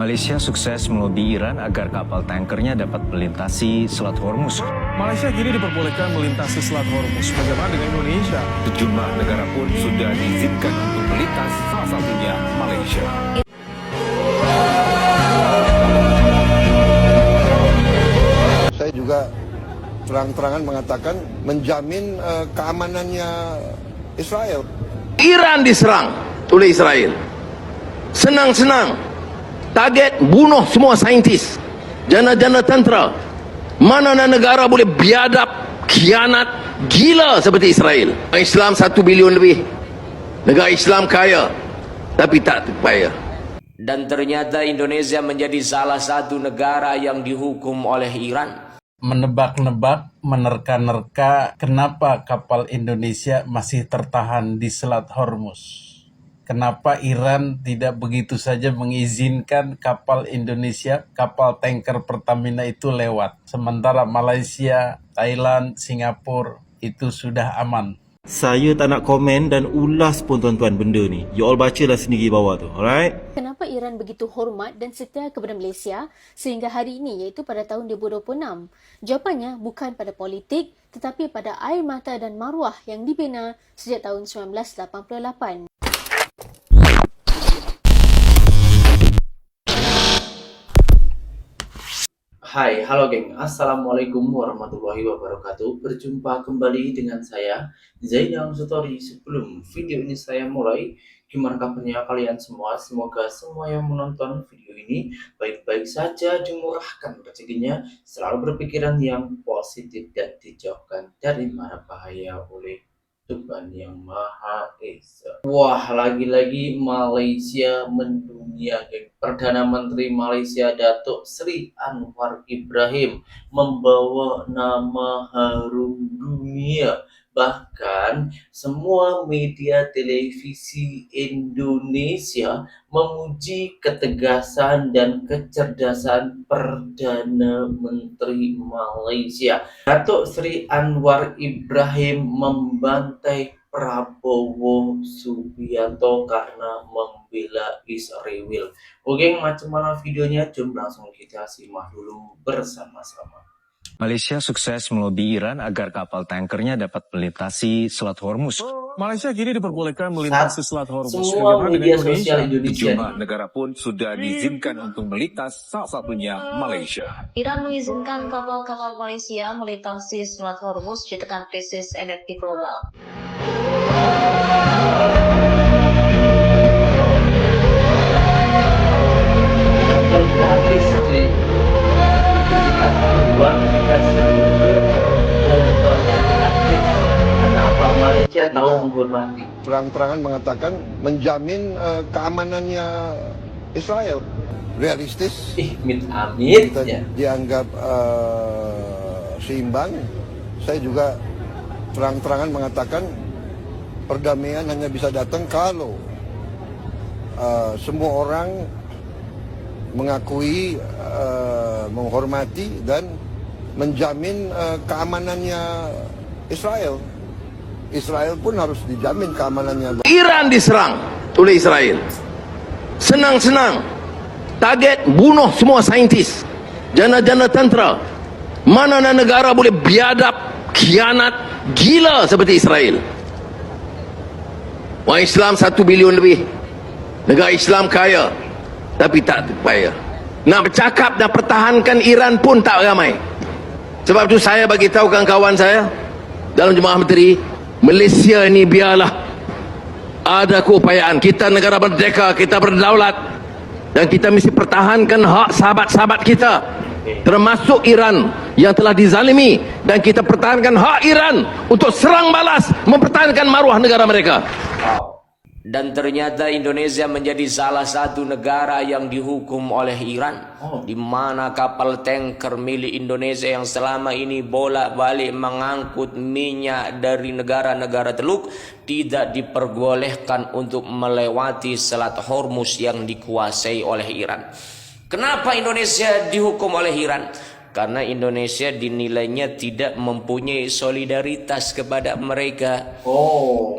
Malaysia sukses melobi Iran agar kapal tankernya dapat melintasi Selat Hormuz. Malaysia kini diperbolehkan melintasi Selat Hormuz. Bagaimana dengan Indonesia? Sejumlah negara pun sudah diizinkan untuk melintas, salah satunya Malaysia. Saya juga terang-terangan mengatakan menjamin keamanannya Israel. Iran diserang oleh Israel. Senang-senang. Target bunuh semua saintis, jana-jana tentera. Mana negara boleh biadab, khianat, gila seperti Israel. Islam 1 bilion lebih. Negara Islam kaya, tapi tak terpayah. Dan ternyata Indonesia menjadi salah satu negara yang dihukum oleh Iran. Menebak-nebak, menerka-nerka kenapa kapal Indonesia masih tertahan di Selat Hormuz. Kenapa Iran tidak begitu saja mengizinkan kapal Indonesia, kapal tanker Pertamina itu lewat. Sementara Malaysia, Thailand, Singapura itu sudah aman. Saya tak nak komen dan ulas pun tuan-tuan benda ni. You all bacalah sendiri bawah tu, alright? Kenapa Iran begitu hormat dan setia kepada Malaysia sehingga hari ini iaitu pada tahun 2026? Jawapannya bukan pada politik tetapi pada air mata dan maruah yang dibina sejak tahun 1988. Hai, halo geng. Assalamualaikum warahmatullahi wabarakatuh. Berjumpa kembali dengan saya, Zainal Sutori. Sebelum video ini saya mulai, gimana kabarnya kalian semua? Semoga semua yang menonton video ini baik-baik saja, dimurahkan rezekinya, selalu berpikiran yang positif dan dijauhkan dari mara bahaya oleh Tuhan Yang Maha Esa. Wah, lagi-lagi Malaysia mendunia, geng. Perdana Menteri Malaysia Datuk Seri Anwar Ibrahim membawa nama harum dunia. Bahkan semua media televisi Indonesia memuji ketegasan dan kecerdasan Perdana Menteri Malaysia. Datuk Seri Anwar Ibrahim membantai Prabowo Subianto karena membela Israel. Oke, macam mana videonya? Jom langsung kita simak dulu bersama-sama. Malaysia sukses melobi Iran agar kapal tankernya dapat melintasi Selat Hormuz. Malaysia kini diperbolehkan melintasi Selat Hormuz. Semua Bagaimana media dengan sosial Indonesia? Indonesia. Sejumlah negara pun sudah diizinkan untuk melintas, salah satunya Malaysia. Iran mengizinkan kapal-kapal Malaysia melintasi Selat Hormuz di tengah krisis energi global. Terang-terangan mengatakan menjamin keamanannya Israel. Realistis, Amit-amit kita ya. dianggap seimbang. Saya juga terang-terangan mengatakan perdamaian hanya bisa datang kalau semua orang mengakui, menghormati dan menjamin keamanannya Israel. Israel pun harus dijamin keamanannya. Iran diserang oleh Israel. Senang-senang. Target bunuh semua saintis, jana-jana tentera. Mana negara boleh biadab, khianat, gila seperti Israel. Orang Islam 1 bilion lebih. Negara Islam kaya, tapi tak terpayah. Nak bercakap dan pertahankan Iran pun tak ramai. Sebab itu saya bagi tahu kawan-kawan saya dalam Jemaah Menteri, Malaysia ini biarlah ada keupayaan. Kita negara merdeka, kita berdaulat, dan kita mesti pertahankan hak sahabat-sahabat kita, termasuk Iran yang telah dizalimi, dan kita pertahankan hak Iran untuk serang balas, mempertahankan maruah negara mereka. Dan ternyata Indonesia menjadi salah satu negara yang dihukum oleh Iran, di mana kapal tanker milik Indonesia yang selama ini bolak-balik mengangkut minyak dari negara-negara Teluk tidak diperbolehkan untuk melewati Selat Hormuz yang dikuasai oleh Iran. Kenapa Indonesia dihukum oleh Iran? karena Indonesia dinilainya tidak mempunyai solidaritas kepada mereka.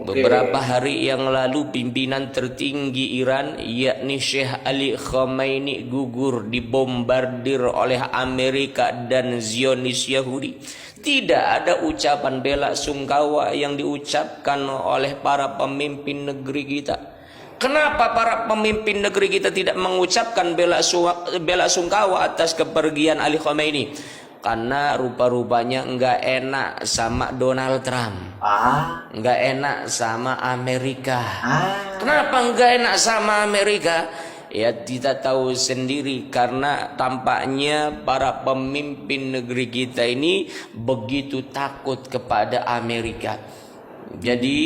Beberapa hari yang lalu pimpinan tertinggi Iran yakni Syekh Ali Khamenei gugur dibombardir oleh Amerika dan Zionis Yahudi. Tidak ada ucapan bela sungkawa yang diucapkan oleh para pemimpin negeri kita. Kenapa para pemimpin negeri kita tidak mengucapkan bela sungkawa atas kepergian Ali Khamenei? Karena rupa-rupanya enggak enak sama Donald Trump. Enggak enak sama Amerika. Kenapa enggak enak sama Amerika? Ya kita tahu sendiri, karena tampaknya para pemimpin negeri kita ini begitu takut kepada Amerika. Jadi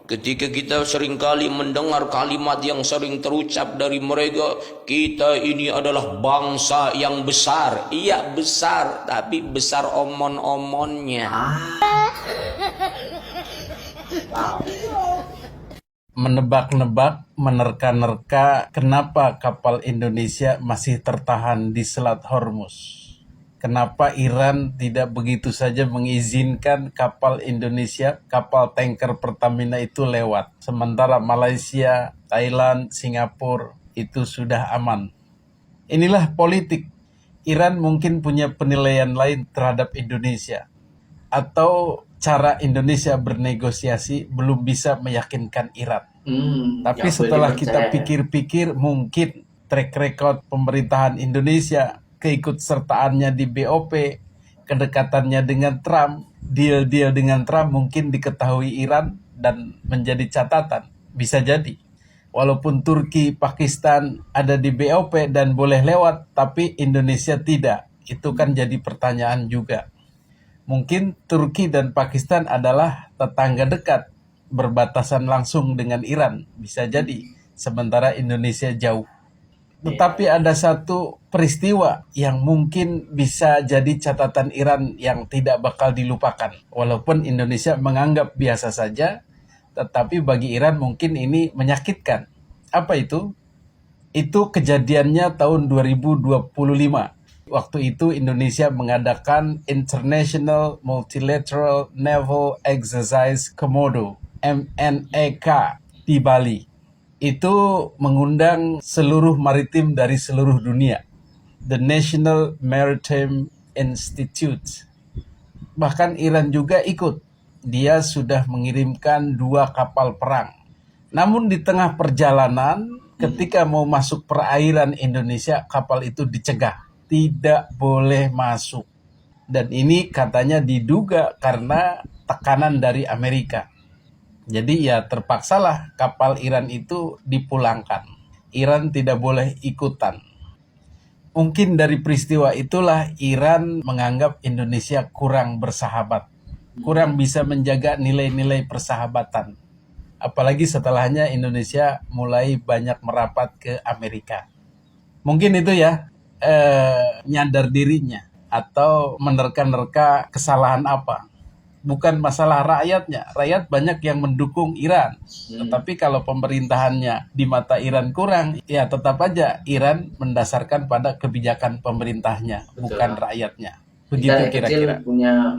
ketika kita seringkali mendengar kalimat yang sering terucap dari mereka, kita ini adalah bangsa yang besar. Iya besar, tapi besar omon-omonnya. Menebak-nebak, menerka-nerka kenapa kapal Indonesia masih tertahan di Selat Hormuz. Kenapa Iran tidak begitu saja mengizinkan kapal Indonesia, kapal tanker Pertamina itu lewat. Sementara Malaysia, Thailand, Singapura itu sudah aman. Inilah politik. Iran mungkin punya penilaian lain terhadap Indonesia. Atau cara Indonesia bernegosiasi belum bisa meyakinkan Iran. Tapi setelah kita pikir-pikir, mungkin track record pemerintahan Indonesia, keikutsertaannya di BOP, kedekatannya dengan Trump, deal-deal dengan Trump mungkin diketahui Iran dan menjadi catatan. Bisa jadi. Walaupun Turki, Pakistan ada di BOP dan boleh lewat, tapi Indonesia tidak. Itu kan jadi pertanyaan juga. Mungkin Turki dan Pakistan adalah tetangga dekat, berbatasan langsung dengan Iran. Bisa jadi. Sementara Indonesia jauh. Tetapi ada satu peristiwa yang mungkin bisa jadi catatan Iran yang tidak bakal dilupakan. Walaupun Indonesia menganggap biasa saja, tetapi bagi Iran mungkin ini menyakitkan. Apa itu? Itu kejadiannya tahun 2025. Waktu itu Indonesia mengadakan International Multilateral Naval Exercise Komodo, MNEK, di Bali. Itu mengundang seluruh maritim dari seluruh dunia. The National Maritime Institute. Bahkan Iran juga ikut. Dia sudah mengirimkan 2 kapal perang. Namun di tengah perjalanan, ketika mau masuk perairan Indonesia, kapal itu dicegah. Tidak boleh masuk. Dan ini katanya diduga karena tekanan dari Amerika. Jadi ya terpaksalah kapal Iran itu dipulangkan. Iran tidak boleh ikutan. Mungkin dari peristiwa itulah Iran menganggap Indonesia kurang bersahabat. Kurang bisa menjaga nilai-nilai persahabatan. Apalagi setelahnya Indonesia mulai banyak merapat ke Amerika. Mungkin itu ya, nyadar dirinya atau menerka-nerka kesalahan apa. Bukan masalah rakyatnya. Rakyat banyak yang mendukung Iran. Tetapi kalau pemerintahannya di mata Iran kurang, ya tetap aja Iran mendasarkan pada kebijakan pemerintahnya, bukan rakyatnya. Begitu kira-kira.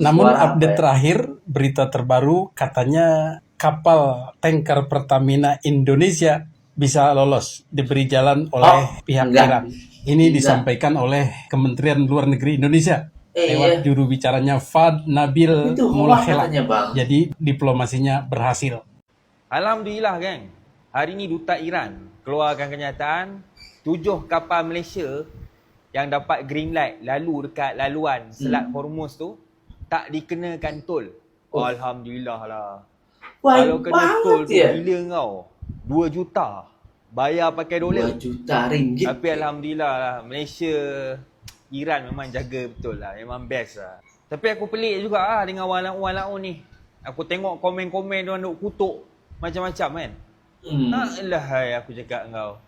Namun update terakhir, berita terbaru katanya kapal tanker Pertamina Indonesia bisa lolos, diberi jalan oleh pihak Iran. Ini disampaikan oleh Kementerian Luar Negeri Indonesia lewat juru bicaranya Fad Nabil Mulahela. Jadi diplomasinya berhasil. Alhamdulillah geng. Hari ini Duta Iran keluarkan kenyataan 7 kapal Malaysia yang dapat green light lalu dekat laluan Selat Hormuz tu tak dikenakan tol. Alhamdulillah lah. Kalau kena tol tu gila kau. 2 juta. Bayar pakai dolar. 2 juta ringgit. Tapi Alhamdulillah lah, Malaysia, Iran memang jaga betul lah. Memang best lah. Tapi aku pelik juga lah dengan walaupun ni. Aku tengok komen-komen diorang duk kutuk macam-macam kan. Alah aku cakap kau.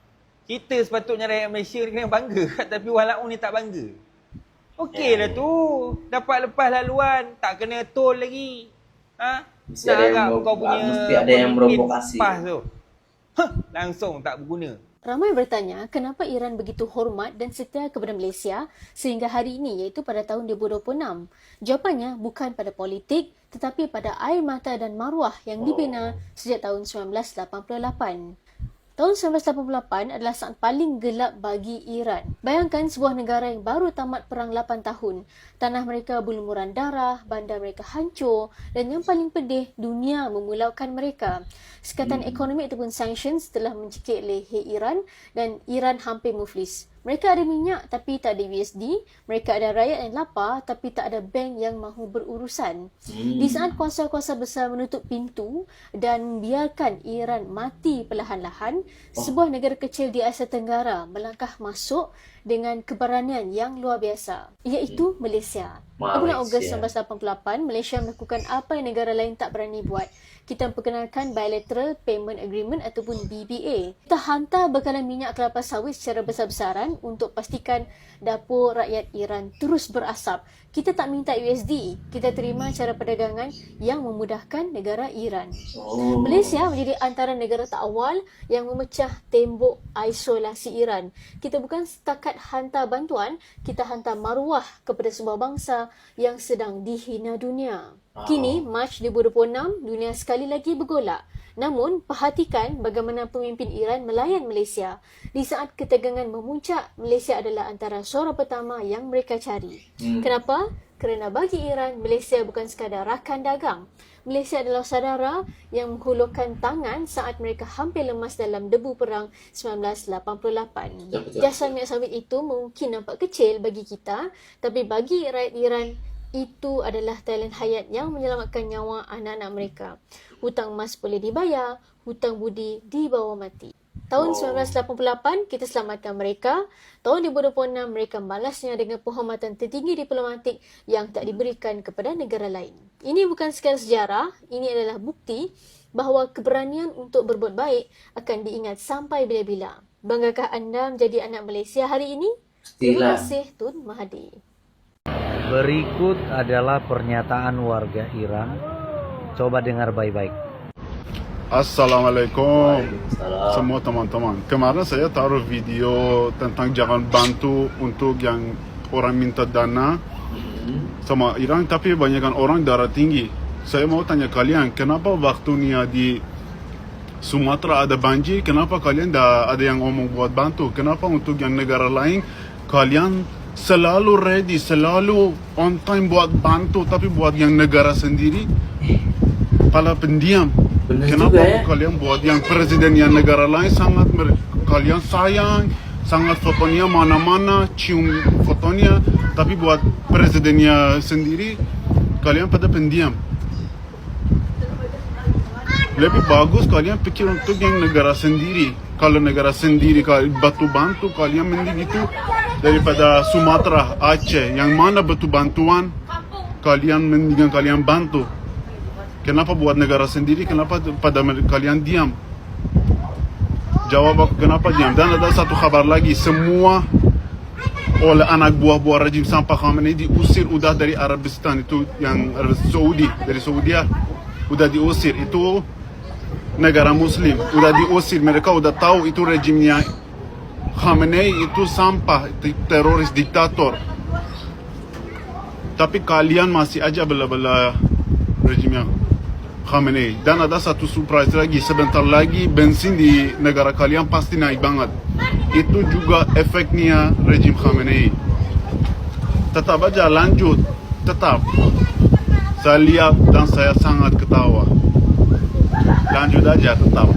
Kita sepatutnya rakyat Malaysia ni kena bangga. Tapi walaupun ni tak bangga. Okey lah tu. Dapat lepas laluan. Tak kena tol lagi. Mesti ada yang kau punya mesti ada yang berovokasi. Pas tu. Langsung tak berguna. Ramai bertanya kenapa Iran begitu hormat dan setia kepada Malaysia sehingga hari ini iaitu pada tahun 2026. Jawapannya bukan pada politik tetapi pada air mata dan maruah yang dibina sejak tahun 1988. Tahun 1988 adalah saat paling gelap bagi Iran. Bayangkan sebuah negara yang baru tamat perang 8 tahun. Tanah mereka berlumuran darah, bandar mereka hancur dan yang paling pedih, dunia memulaukan mereka. Sekatan ekonomi ataupun sanctions telah mencekik leher Iran dan Iran hampir muflis. Mereka ada minyak tapi tak ada USD. Mereka ada rakyat yang lapar tapi tak ada bank yang mahu berurusan. Di saat kuasa-kuasa besar menutup pintu dan biarkan Iran mati perlahan-lahan, sebuah negara kecil di Asia Tenggara melangkah masuk dengan keberanian yang luar biasa, iaitu Malaysia. Bulan Ogos 1988, Malaysia melakukan apa yang negara lain tak berani buat. Kita memperkenalkan Bilateral Payment Agreement ataupun BPA. Kita hantar bekalan minyak kelapa sawit secara besar-besaran untuk pastikan dapur rakyat Iran terus berasap. Kita tak minta USD. Kita terima cara perdagangan yang memudahkan negara Iran. Malaysia menjadi antara negara terawal yang memecah tembok isolasi Iran. Kita bukan setakat hantar bantuan, kita hantar maruah kepada sebuah bangsa yang sedang dihina dunia. Kini, Mac 2026, dunia sekali lagi bergolak. Namun, perhatikan bagaimana pemimpin Iran melayan Malaysia. Di saat ketegangan memuncak, Malaysia adalah antara suara pertama yang mereka cari. Kenapa? Kerana bagi Iran, Malaysia bukan sekadar rakan dagang. Malaysia adalah saudara yang menghulurkan tangan saat mereka hampir lemas dalam debu perang 1988. Jasa minyak sawit itu mungkin nampak kecil bagi kita, tapi bagi rakyat Iran, itu adalah talian hayat yang menyelamatkan nyawa anak-anak mereka. Hutang emas boleh dibayar, hutang budi dibawa mati. Tahun 1988, kita selamatkan mereka. Tahun 2026, mereka balasnya dengan penghormatan tertinggi diplomatik yang tak diberikan kepada negara lain. Ini bukan sekadar sejarah, ini adalah bukti bahawa keberanian untuk berbuat baik akan diingat sampai bila-bila. Banggakah anda menjadi anak Malaysia hari ini? Terima kasih Tun Mahathir. Berikut adalah pernyataan warga Iran. Coba dengar baik-baik. Assalamualaikum semua teman-teman. Kemarin saya taruh video tentang jangan bantu untuk yang orang minta dana sama Iran, tapi banyakkan orang darah tinggi. Saya mau tanya kalian, kenapa waktu ni di Sumatera ada banjir, kenapa kalian dah ada yang ngomong buat bantu? Kenapa untuk yang negara lain kalian selalu ready, selalu on time buat bantu, tapi buat yang negara sendiri pala pendiam? Kenapa kalian buat yang presiden yang negara lain sangat kalian sayang, sangat fotonya mana-mana, cium fotonya, tapi buat presidennya sendiri kalian pada pendiam? Lebih bagus kalian pikir untuk yang negara sendiri. Kalau negara sendiri kalau bantu kalian mending itu daripada Sumatera, Aceh, yang mana betul bantuan kalian mendingan kalian bantu. Kenapa buat negara sendiri? Kenapa pada kalian diam? Jawab aku kenapa diam. Dan ada satu kabar lagi, semua oleh anak buah-buah rejim Sampah Khamenei diusir udah dari Arabistan, itu yang Saudi, dari Saudi udah diusir. Itu negara Muslim, udah diusir. Mereka udah tahu itu rejimnya Khamenei itu sampah, teroris, diktator. Tapi kalian masih aja bela-bela rejimnya Khamenei. Dan ada satu surprise lagi, sebentar lagi bensin di negara kalian pasti naik banget. Itu juga efeknya rejim Khamenei. Tetap aja lanjut, tetap. Saya lihat dan saya sangat ketawa. Lanjut aja tetap.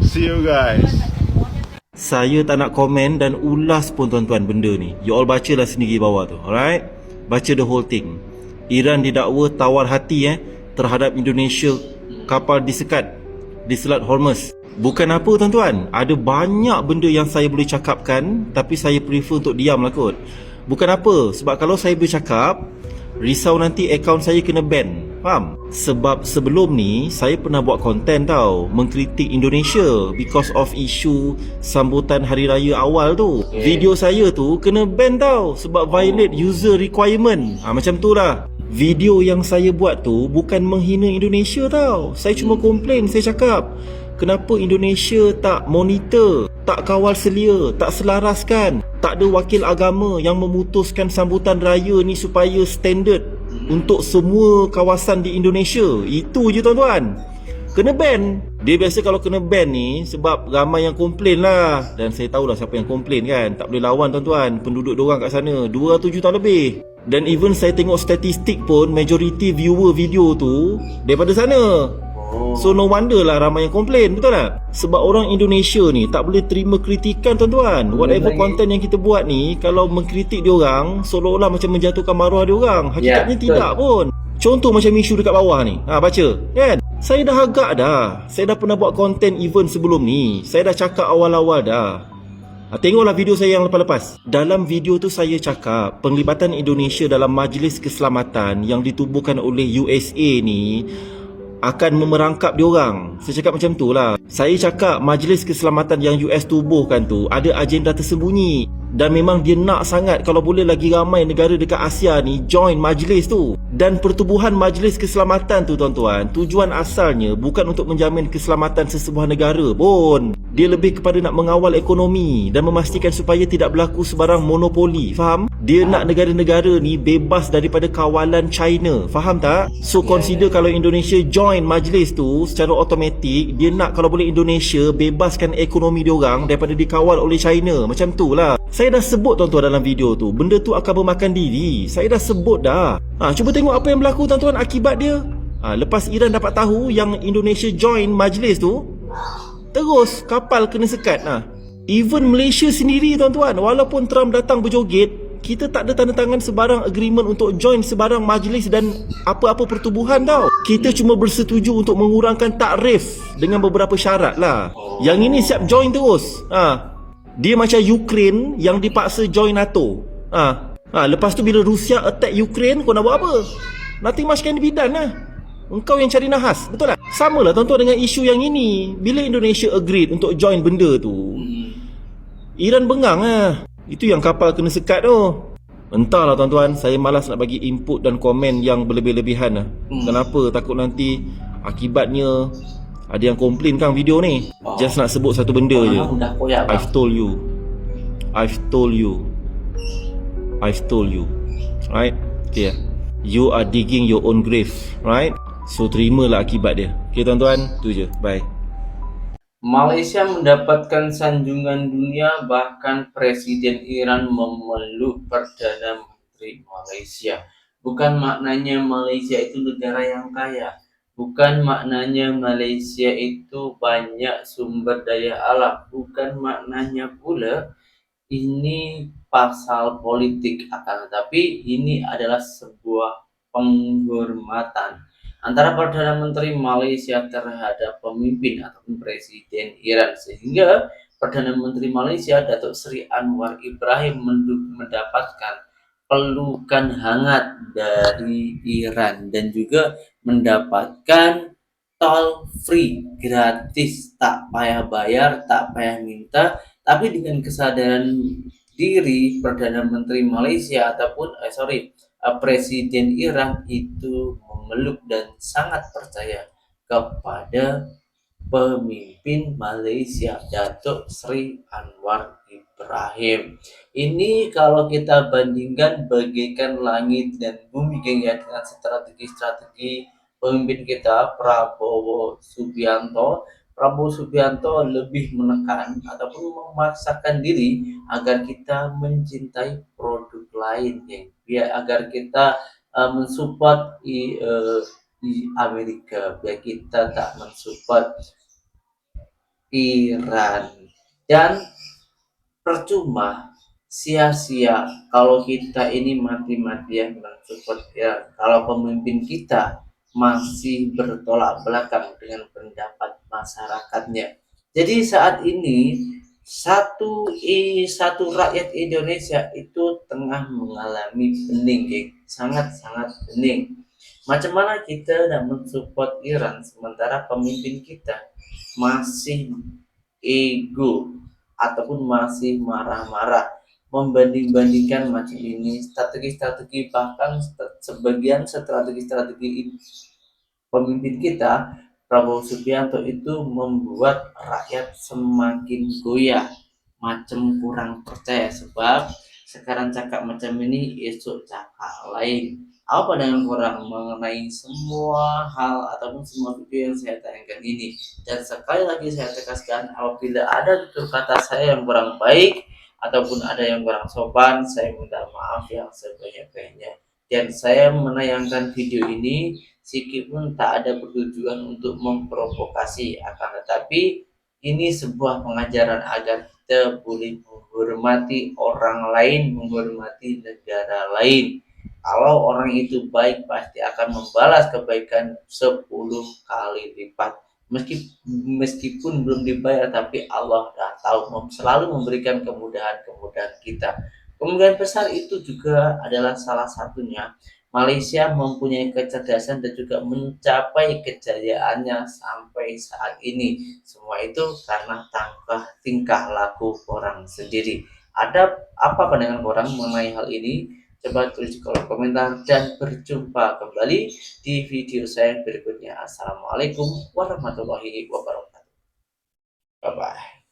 See you guys. Saya tak nak komen dan ulas pun tuan-tuan benda ni. You all bacalah sendiri bawah tu. Alright? Baca the whole thing. Iran didakwa tawar hati terhadap Indonesia kapal disekat di Selat Hormuz. Bukan apa tuan-tuan, ada banyak benda yang saya boleh cakapkan, tapi saya prefer untuk diam lah kot. Bukan apa, sebab kalau saya bercakap, risau nanti akaun saya kena ban. Faham? Sebab sebelum ni saya pernah buat konten tau, mengkritik Indonesia because of isu sambutan hari raya awal tu. Video saya tu kena ban tau sebab violate user requirement. Macam tu lah. Video yang saya buat tu bukan menghina Indonesia tau. Saya cuma komplain, saya cakap Kenapa Indonesia tak monitor, tak kawal selia, tak selaraskan? Tak ada wakil agama yang memutuskan sambutan raya ni supaya standard untuk semua kawasan di Indonesia. Itu je tuan-tuan. Kena ban. Dia biasa kalau kena ban ni sebab ramai yang komplain lah. Dan saya tahulah siapa yang komplain kan. Tak boleh lawan tuan-tuan. Penduduk diorang kat sana 200 juta lebih. Dan even saya tengok statistik pun, majority viewer video tu daripada sana. So no wonder lah ramai yang komplain, betul tak? Sebab orang Indonesia ni tak boleh terima kritikan tuan-tuan. Whatever content yang kita buat ni, kalau mengkritik diorang seolah-olah macam menjatuhkan maruah diorang. Hakikatnya tidak pun. Contoh macam isu dekat bawah ni, baca kan? Saya dah agak dah. Saya dah pernah buat konten event sebelum ni. Saya dah cakap awal-awal dah. Tengoklah video saya yang lepas-lepas. Dalam video tu saya cakap penglibatan Indonesia dalam Majlis Keselamatan yang ditubuhkan oleh USA ni akan memerangkap diorang. Saya cakap macam tu lah. Saya cakap Majlis Keselamatan yang US tubuhkan tu ada agenda tersembunyi. Dan memang dia nak sangat kalau boleh lagi ramai negara dekat Asia ni join majlis tu. Dan pertubuhan Majlis Keselamatan tu tuan-tuan, tujuan asalnya bukan untuk menjamin keselamatan sesebuah negara pun. Dia lebih kepada nak mengawal ekonomi dan memastikan supaya tidak berlaku sebarang monopoli. Faham? Dia nak negara-negara ni bebas daripada kawalan China. Faham tak? So consider kalau Indonesia join majlis tu secara automatik, dia nak kalau boleh Indonesia bebaskan ekonomi diorang daripada dikawal oleh China. Macam tu lah. Saya dah sebut tuan-tuan dalam video tu, benda tu akan bermakan diri. Saya dah sebut dah. Cuba tengok apa yang berlaku tuan-tuan akibat dia. Lepas Iran dapat tahu yang Indonesia join majlis tu, terus kapal kena sekat. Even Malaysia sendiri tuan-tuan, walaupun Trump datang berjoget, kita tak ada tanda tangan sebarang agreement untuk join sebarang majlis dan apa-apa pertubuhan tau. Kita cuma bersetuju untuk mengurangkan takrif dengan beberapa syarat lah. Yang ini siap join terus. Dia macam Ukraine yang dipaksa join NATO. Lepas tu bila Rusia attack Ukraine, kau nak buat apa? Nothing much can be done lah. Engkau yang cari nahas, betul tak? Sama lah tuan-tuan dengan isu yang ini. Bila Indonesia agreed untuk join benda tu, Iran bengang lah. Itu yang kapal kena sekat tu. Entahlah tuan-tuan, saya malas nak bagi input dan komen yang berlebih-lebihan lah. Kenapa? Takut nanti akibatnya ada yang komplain kan video ni. Just nak sebut satu benda je. I've told you. Right? Okay. You are digging your own grave. Right? So terimalah akibat dia. Okay tuan-tuan, tu je. Bye. Malaysia mendapatkan sanjungan dunia, bahkan Presiden Iran memeluk Perdana Menteri Malaysia. Bukan maknanya Malaysia itu negara yang kaya. Bukan maknanya Malaysia itu banyak sumber daya alam. Bukan maknanya pula ini pasal politik. Akan tetapi ini adalah sebuah penghormatan antara Perdana Menteri Malaysia terhadap pemimpin ataupun Presiden Iran. Sehingga Perdana Menteri Malaysia Datuk Seri Anwar Ibrahim mendapatkan pelukan hangat dari Iran dan juga mendapatkan tol free, gratis, tak payah bayar, tak payah minta. Tapi dengan kesadaran diri Perdana Menteri Malaysia ataupun Presiden Iran itu memeluk dan sangat percaya kepada pemimpin Malaysia Datuk Seri Anwar Ibrahim. Ini kalau kita bandingkan bagaikan langit dan bumi, geng, ya, dengan strategi-strategi pemimpin kita Prabowo Subianto. Prabowo Subianto lebih menekan ataupun memaksakan diri agar kita mencintai produk lain, geng, biar agar kita mensupport Amerika, biar kita tak mensupport Iran. Dan percuma, sia-sia kalau kita ini mati-matian mensupport Iran kalau pemimpin kita masih bertolak belakang dengan pendapat masyarakatnya. Jadi saat ini satu rakyat Indonesia itu tengah mengalami bening, geng. Sangat-sangat bening. Macam mana kita nak mensupport Iran sementara pemimpin kita masih ego ataupun masih marah-marah, membanding-bandingkan macam ini strategi-strategi, bahkan sebagian strategi-strategi pemimpin kita Prabowo Subianto itu membuat rakyat semakin goyah, macam kurang percaya, sebab sekarang cakap macam ini, esok cakap lain. Apa pandangan korang mengenai semua hal ataupun semua video yang saya tayangkan ini? Dan sekali lagi saya tegaskan, apabila ada tutur kata saya yang kurang baik ataupun ada yang kurang sopan, saya minta maaf yang sebanyak-banyaknya. Dan saya menayangkan video ini meskipun tak ada bertujuan untuk memprovokasi, akan tetapi ini sebuah pengajaran agar kita boleh menghormati orang lain, menghormati negara lain. Kalau orang itu baik, pasti akan membalas kebaikan 10 kali lipat. Meskipun belum dibayar, tapi Allah dah tahu selalu memberikan kemudahan-kemudahan kita. Kemudian besar itu juga adalah salah satunya Malaysia mempunyai kecerdasan dan juga mencapai kejayaannya sampai saat ini. Semua itu karena tingkah laku orang sendiri. Ada apa pandangan orang mengenai hal ini? Coba tulis di kolom komentar dan berjumpa kembali di video saya berikutnya. Assalamualaikum warahmatullahi wabarakatuh. Bye-bye.